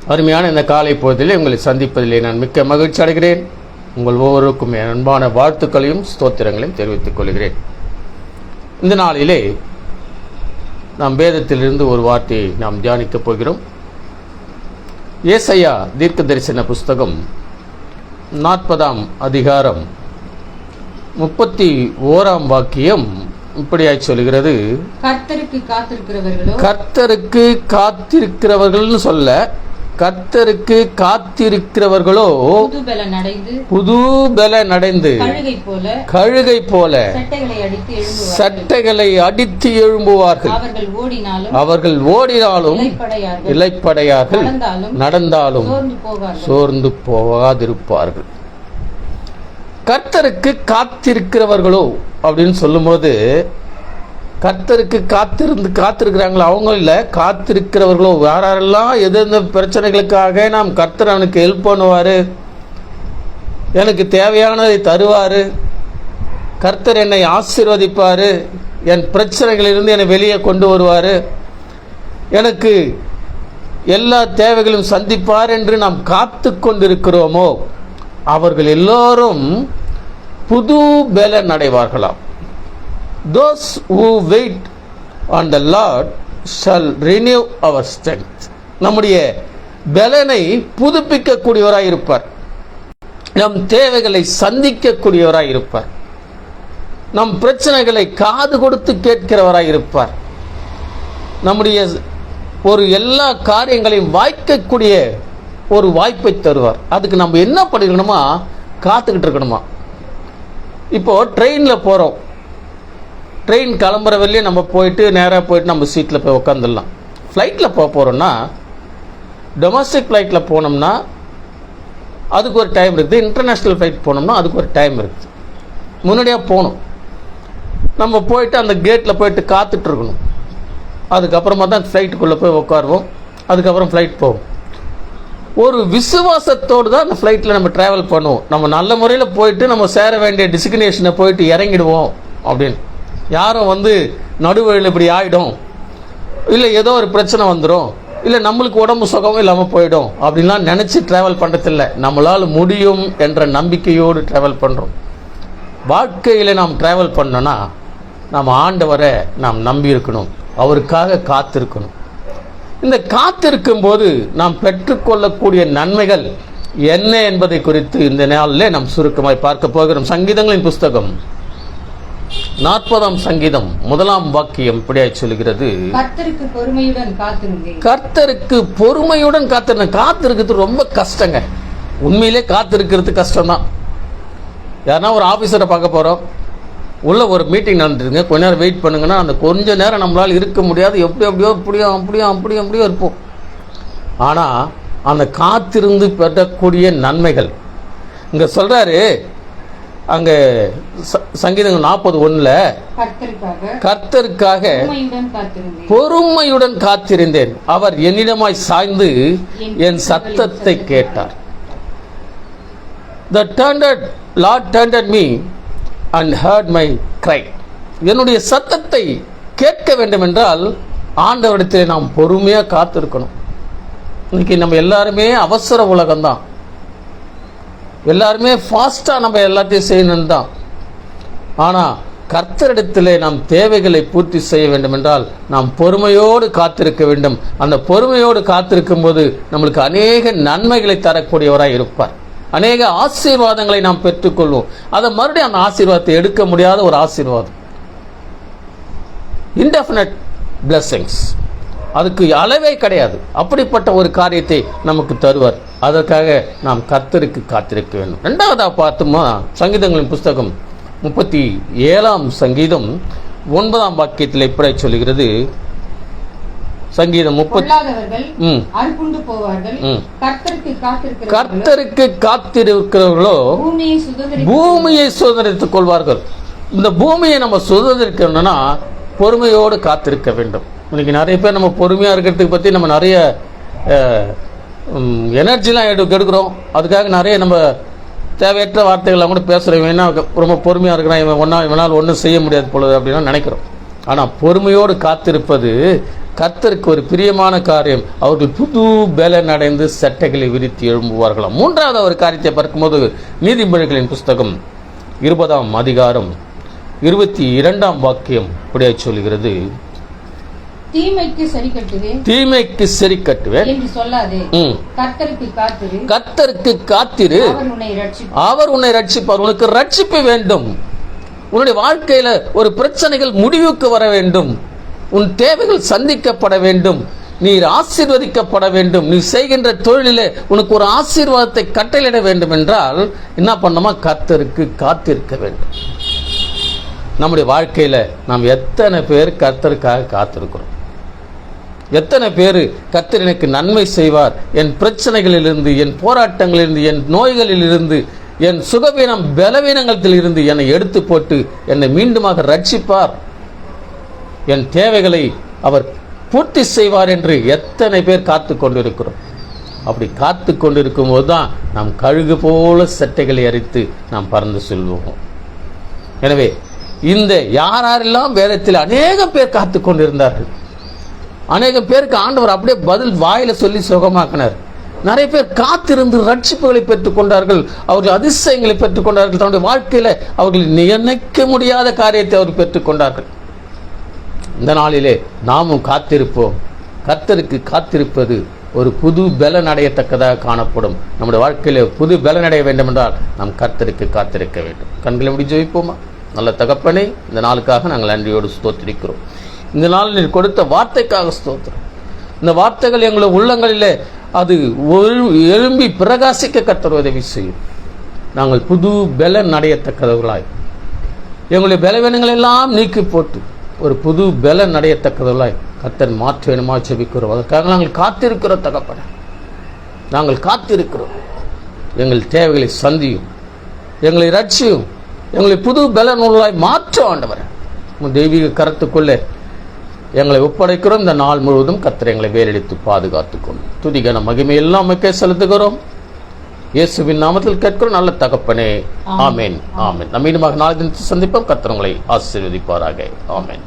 அருமையான இந்த காலை பொழுதிலே உங்களை சந்திப்பதிலே நான் மிக்க மகிழ்ச்சி அடைகிறேன். உங்கள் ஒவ்வொருவருக்கும் என் அன்பான வாழ்த்துக்களையும் ஸ்தோத்திரங்களையும் தெரிவித்துக் கொள்கிறேன். இந்த நாளிலே நாம் வேதத்திலிருந்து ஒரு வார்த்தையை நாம் தியானிக்கப் போகிறோம். ஏசாயா தீர்க்க தரிசன புஸ்தகம் 40ஆம் அதிகாரம் 31ஆம் வாக்கியம் இப்படியாய் சொல்கிறது. கர்த்தருக்கு காத்திருக்கிறவர்கள் சொல்ல, கர்த்தருக்கு காத்திருக்கிறவர்களோ புது பலன் அடைந்து கழுகை போல சட்டைகளை அடித்து எழும்புவார்கள். அவர்கள் ஓடினாலும் இளைப்படையார்கள், நடந்தாலும் சோர்ந்து போகாதிருப்பார்கள். கர்த்தருக்கு காத்திருக்கிறவர்களோ அப்படின்னு சொல்லும்போது, கர்த்தருக்கு காத்திருக்கிறாங்களோ அவங்க இல்லை, காத்திருக்கிறவர்களோ யாரெல்லாம் எந்தெந்த பிரச்சனைகளுக்காக நாம் கர்த்தர் அவனுக்கு ஹெல்ப் பண்ணுவார், எனக்கு தேவையானதை தருவார், கர்த்தர் என்னை ஆசீர்வதிப்பார், என் பிரச்சனைகளிலிருந்து என்னை வெளியே கொண்டு வருவார், எனக்கு எல்லா தேவைகளும் சந்திப்பார் என்று நாம் காத்து கொண்டிருக்கிறோமோ அவர்கள் எல்லோரும் புது பலன் அடைவார்களாம். Those who wait on the Lord shall renew our strength. நம்முடைய பலனை புதுப்பிக்கக்கூடியவராய் இருப்பார். நம் தேவைகளை சந்திக்கக்கூடியவராய் இருப்பார். நம் பிரச்சனைகளை காது கொடுத்து கேட்கிறவராய் இருப்பார். நம்முடைய ஒரு எல்லா காரியங்களையும் வாய்க்கக்கூடிய ஒரு வாய்ப்பை தருவார். அதுக்கு நம்ம என்ன பண்ணிருக்கணுமா, காத்துக்கிட்டு இருக்கணுமா. இப்போ ட்ரெயினில் போகிறோம், ட்ரெயின் கிளம்புற வெளியே நம்ம போயிட்டு நேராக போயிட்டு நம்ம சீட்டில் போய் உட்காந்துடலாம். ஃப்ளைட்டில் போகிறோன்னா, டொமஸ்டிக் ஃப்ளைட்டில் போனோம்னா அதுக்கு ஒரு டைம் இருக்குது, இன்டர்நேஷ்னல் ஃப்ளைட் போனோம்னா அதுக்கு ஒரு டைம் இருக்குது. முன்னாடியாக போகணும், நம்ம போயிட்டு அந்த கேட்டில் போயிட்டு காத்துட்ருக்கணும். அதுக்கப்புறமா தான் ஃப்ளைட்டுக்குள்ளே போய் உட்காருவோம், அதுக்கப்புறம் ஃப்ளைட் போவோம். ஒரு விசுவாசத்தோடு தான் அந்த ஃப்ளைட்டில் நம்ம ட்ராவல் பண்ணுவோம். நம்ம நல்ல முறையில் போயிட்டு நம்ம சேர வேண்டிய டெஸ்டினேஷனை போயிட்டு இறங்கிடுவோம் அப்படின்னு. யாரும் நடுவழியில் இப்படி ஆகிடும், இல்லை ஏதோ ஒரு பிரச்சனை வந்துடும், இல்லை நம்மளுக்கு உடம்பு சுகமும் இல்லாமல் போயிடும் அப்படின்லாம் நினச்சி ட்ராவல் பண்ணுறதில்லை. நம்மளால் முடியும் என்ற நம்பிக்கையோடு ட்ராவல் பண்ணுறோம். வாழ்க்கையில் நாம் ட்ராவல் பண்ணோன்னா நாம் ஆண்டவரை நாம் நம்பி இருக்கணும், அவருக்காக காத்திருக்கணும். இந்த காத்திருக்கும் போது நாம் பெற்றுக்கொள்ளக்கூடிய நன்மைகள் என்ன என்பதை குறித்து இந்த நாளில் நாம் சுருக்கமாய் பார்க்க போகிறோம். சங்கீதங்களின் புஸ்தகம் 40ஆம் சங்கீதம் 1ஆம் வாக்கியம் இப்படியாய் சொல்கிறது. கர்த்தருக்கு பொறுமையுடன் காத்திருந்தேன். கர்த்தருக்கு பொறுமையுடன் காத்திருந்தேன். காத்திருக்கிறது ரொம்ப கஷ்டங்க. உண்மையிலே காத்திருக்கிறது கஷ்டம்தான். யாருன்னா ஒரு ஆஃபீஸரை பார்க்க போகிறோம், உள்ள ஒரு மீட்டிங் நடந்துருங்க, கொஞ்ச நேரம் வெயிட் பண்ணுங்கன்னா அந்த கொஞ்ச நேரம் நம்மளால் இருக்க முடியாது, எப்படியோ இருப்போம். ஆனால் அந்த காத்திருந்து பெறக்கூடிய நன்மைகள் இங்கே சொல்கிறாரு. அங்கே சங்கீதம் 40:1 கர்த்தருக்காக பொறுமையுடன் காத்திருந்தேன், அவர் என்னிடமாய் சாய்ந்து என் சத்தத்தை கேட்டார். The Lord turned at me and heard my cry. என்னுடைய சத்தத்தை கேட்க வேண்டும் என்றால் ஆண்டவரிடத்தில் நாம் பொறுமையாக காத்திருக்கணும். இன்னைக்கு நம்ம எல்லாருமே அவசர உலகம்தான், எல்லாருமே ஃபாஸ்ட்டாக நம்ம எல்லாத்தையும் செய்யணும் தான். ஆனால் கர்த்தரிடத்திலே நாம் தேவைகளை பூர்த்தி செய்ய வேண்டும் என்றால் நாம் பொறுமையோடு காத்திருக்க வேண்டும். அந்த பொறுமையோடு காத்திருக்கும் போது நம்மளுக்கு அநேக நன்மைகளை தரக்கூடியவராய் இருப்பார். அநேக ஆசீர்வாதங்களை நாம் பெற்றுக்கொள்வோம். அதை மறுபடியும் அந்த ஆசீர்வாதத்தை எடுக்க முடியாத ஒரு ஆசீர்வாதம், இன்டெஃபினட் பிளெஸிங்ஸ், அதுக்கு அளவே கிடையாது. அப்படிப்பட்ட ஒரு காரியத்தை நமக்கு தருவார். அதற்காக நாம் கர்த்தருக்கு காத்திருக்க வேண்டும். ரெண்டாவதாக பார்த்தோம்னா சங்கீதங்களின் புஸ்தகம் 37ஆம் சங்கீதம் 9ஆம் வாக்கியத்தில் இப்படி சொல்லுகிறது. சங்கீதம் 30 கர்த்தருக்கு காத்திருக்கிறவர்களோ பூமியை சுதந்திரித்துக் கொள்வார்கள். இந்த பூமியை நம்ம சுதந்திரிக்கணும்னா பொறுமையோடு காத்திருக்க வேண்டும். இன்னைக்கு நிறைய பேர் நம்ம பொறுமையாக இருக்கிறதுக்கு பற்றி நம்ம நிறைய எனர்ஜிலாம் எடுக்கிறோம். அதுக்காக நிறைய நம்ம தேவையற்ற வார்த்தைகள்லாம் கூட பேசுகிறோம். வேணா ரொம்ப பொறுமையாக இருக்கிறான், இவனால் ஒன்றும் செய்ய முடியாது போல அப்படின்னா நினைக்கிறோம். ஆனால் பொறுமையோடு காத்திருப்பது கர்த்தருக்கு ஒரு பிரியமான காரியம், அவர்கள் புது பலன் அடைந்து சட்டைகளை விரித்து எழும்புவார்களாம். மூன்றாவது ஒரு காரியத்தை பார்க்கும்போது நீதிமொழிகளின் புஸ்தகம் 20ஆம் அதிகாரம் 22ஆம் வாக்கியம் இப்படியே சொல்கிறது, தீமைக்கு சரி கட்டுவேன், தீமைக்கு சரி கட்டுவேன் என்று சொல்லாதே, கர்த்தருக்கு காத்திரு, கர்த்தருக்கு காத்திரு, அவர் உன்னை ரட்சிப்பார். உனக்கு ரட்சிப்பு வேண்டும். உன்னுடைய வாழ்க்கையில ஒரு பிரச்சனைகள் முடிவுக்கு வர வேண்டும், உன் தேவைகள் சந்திக்கப்பட வேண்டும், நீ ஆசீர்வதிக்கப்பட வேண்டும், நீ செய்கின்ற தொழிலிலே உனக்கு ஒரு ஆசீர்வாதத்தை கட்டளையிட வேண்டும் என்றால் என்ன பண்ணணுமா? கர்த்தருக்கு காத்திருக்க வேண்டும். நம்முடைய வாழ்க்கையில நாம் எத்தனை பேர் கர்த்தருக்காக காத்திருக்கிறோம்? எத்தனை பேர் கர்த்தர் எனக்கு நன்மை செய்வார், என் பிரச்சனைகளிலிருந்து, என் போராட்டங்களிலிருந்து, என் நோய்களிலிருந்து, என் சுகவீனம் பலவீனங்களில் இருந்து என்னை எடுத்து போட்டு என்னை மீண்டுமாக ரட்சிப்பார், என் தேவைகளை அவர் பூர்த்தி செய்வார் என்று எத்தனை பேர் காத்து கொண்டிருக்கிறோம்? அப்படி காத்து கொண்டிருக்கும் போது தான் நாம் கழுகு போல சட்டைகளை அரித்து நாம் பறந்து செல்வோம். எனவே இந்த யாரெல்லாம் வேதத்தில் அநேக பேர் காத்து கொண்டிருந்தார்கள், அநேக பேருக்கு ஆண்டவர் அப்படியே பதில் வாயில சொல்லி சுகமாக்கினார். நிறைய பேர் காத்திருந்து ரட்சிப்புகளை பெற்றுக் கொண்டார்கள், அவர்கள் அதிசயங்களை பெற்றுக் கொண்டார்கள், தன்னுடைய வாழ்க்கையில அவர்கள் நினைக்க முடியாத காரியத்தை அவர் பெற்றுக் கொண்டார்கள். இந்த நாளிலே நாமும் காத்திருப்போம். கர்த்தருக்கு காத்திருப்பது ஒரு புது பலன் அடையத்தக்கதாக காணப்படும். நம்முடைய வாழ்க்கையில புது பலன் அடைய வேண்டும் என்றால் நாம் கர்த்தருக்கு காத்திருக்க வேண்டும். கண்களை முடி ஜெபிப்போமா? நல்ல தகப்பனே, இந்த நாளுக்காக நாங்கள் நன்றியோடு ஸ்தோத்திரிக்கிறோம். இந்த நாள் நீர் கொடுத்த வார்த்தைக்காக ஸ்தோத்திரம். இந்த வார்த்தைகள் எங்களுடைய உள்ளங்களிலே அது எழும்பி பிரகாசிக்க கர்த்தர் உதவி செய்யும். நாங்கள் புது பலன் அடையத்தக்கவர்களாய் எங்களுடைய பலவீனங்கள் எல்லாம் நீக்கி போட்டு ஒரு புது பலன் அடையத்தக்கவர்களாய் கர்த்தர் மாற்ற வேணுமா ஜெபிக்கிறோம். அதற்காக நாங்கள் காத்திருக்கிறோம் தகப்பனே, நாங்கள் காத்திருக்கிறோம். எங்கள் தேவைகளை சந்தியும், எங்களை ரட்சியும், எங்களை புது பலன் உள்ளாய் மாற்ற ஆண்டவர் உன் தெய்வீக கரத்துக்குள்ளே எங்களை ஒப்படைக்கிறோம். இந்த நாள் முழுவதும் கர்த்தர் எங்களை வேலெடுத்து பாதுகாத்துக்கொண்டு துதிகன மகிமை எல்லாம் அமைக்க செலுத்துகிறோம். இயேசுவின் நாமத்தில் கேட்கிறோம் நல்ல தகப்பனே, ஆமேன் ஆமேன். நம்ம மீண்டுமாக நாளை தினத்தில் சந்திப்போம். கர்த்தர் உங்களை ஆசீர்வதிப்பாராக. ஆமேன்.